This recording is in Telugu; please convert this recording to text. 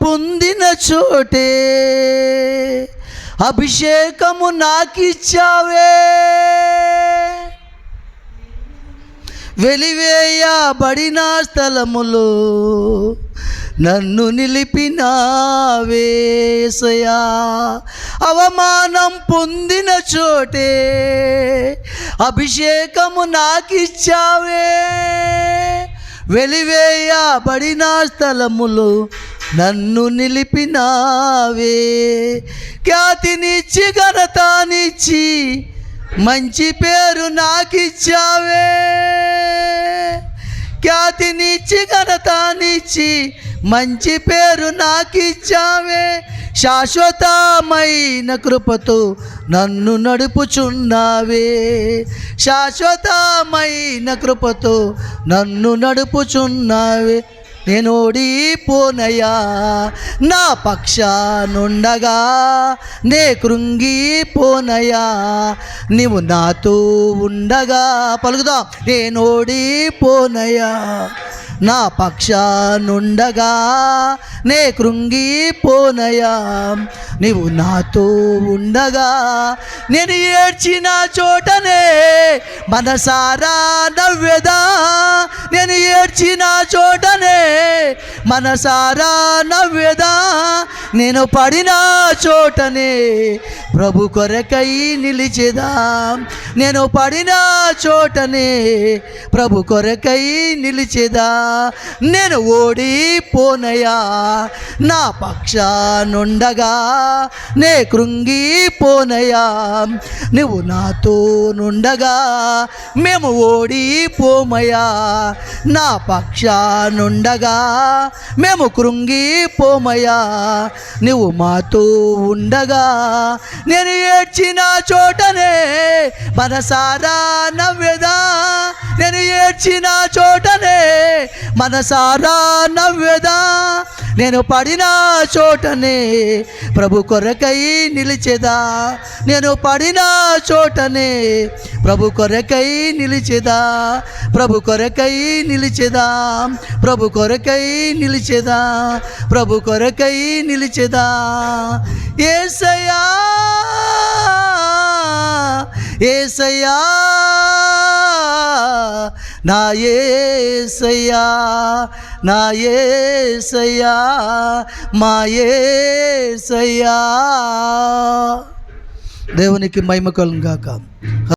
పొందిన చోటే అభిషేకము నాకిచ్చావే, వెలివేయబడిన స్థలములో నన్ను నిలిపినావే యేసయ్యా. అవమానం పొందిన చోటే అభిషేకము నాకిచ్చావే, వెలివేయబడిన స్థలములో నన్ను నిలిపినావే. ఖ్యాతినిచ్చి ఘనతనిచ్చి మంచి పేరు నాకిచ్చావే, ఖ్యాతినిచ్చి ఘనతనిచ్చి మంచి పేరు నాకిచ్చావే. శాశ్వతమైన కృపతో నన్ను నడుపుచున్నావే, శాశ్వతమైన కృపతో నన్ను నడుపుచున్నావే. నేను ఓడిపోనయ్యా నా పక్షానుండగా, నే కృంగిపోనయ్యా నీవు నాతో ఉండగా. పలుకుదాం. నేను ఓడిపోనయ్యా నా పక్షానుండగా, నే కృంగిపోనయ్యా నీవు నాతో ఉండగా. నేను ఏడ్చిన చోటనే మనసారా నవ్వెదా, నేను ఏడ్చిన చోటనే మనసారా నవ్వెదా. నేను పడిన చోటనే ప్రభు కొరకై నిలిచెదా, నేను పడిన చోటనే ప్రభు కొరకై నిలిచెదా. నేను ఓడిపోనయ్యా నా పక్షానుండగా, నే కృంగిపోనయ్యా నువ్వు నాతో నుండగా. మేము ఓడిపోమయ్యా నా పక్షానుండగా, మేము కృంగిపోమయ్యా నువ్వు మాతో ఉండగా. నేను ఏడ్చిన చోటనే మనసారా నవ్వెదా, నేను ఏడ్చిన చోటనే మనసారా నవ్వెదా. నేను పడిన చోటనే ప్రభు కొరకై నిలిచెదా, నేను పడిన చోటనే ప్రభు కొరకై నిలిచెదా, ప్రభు కొరకై నిలిచెదా, ప్రభు కొరకై నిలిచెదా, ప్రభు కొరకై నిలిచెదా. యేసయ్యా యేసయ్యా నా యేసయ్యా, నా యేసయ్యా, మా యేసయ్యా. దేవునికి మహిమ కలుగును గాక.